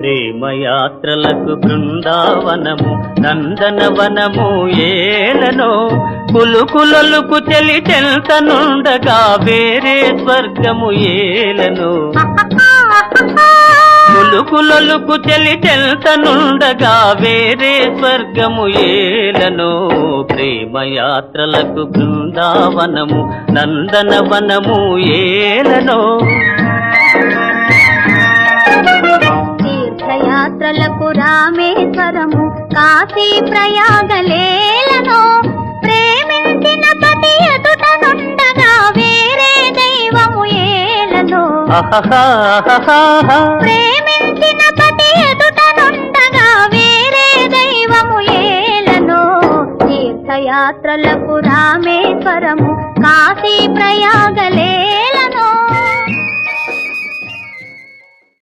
ప్రేమయాత్రలకు బృందావనము నందనవనము ఏలనో కులుకులొలుకు చెలి చెల్తనుండగా వేరే స్వర్గము ఏలనో కులుకులొలుకు చెలి చెల్తనుండగా వేరే స్వర్గము ఏలనో ప్రేమయాత్రలకు బృందావనము నందనవనము ఏలనో తీర్థయాత్రలకు రామేశ్వరము కాశీ ప్రయాగలేలనో ప్రేమించిన పతి ఎదుట నుండగా వేరే దైవము ఏలనో ప్రేమించిన పతి ఎదుట నుండగా వేరే దైవము ఏలనో తీర్థయాత్రలకు రామేశ్వరము కాశీ ప్రయాగలేలనో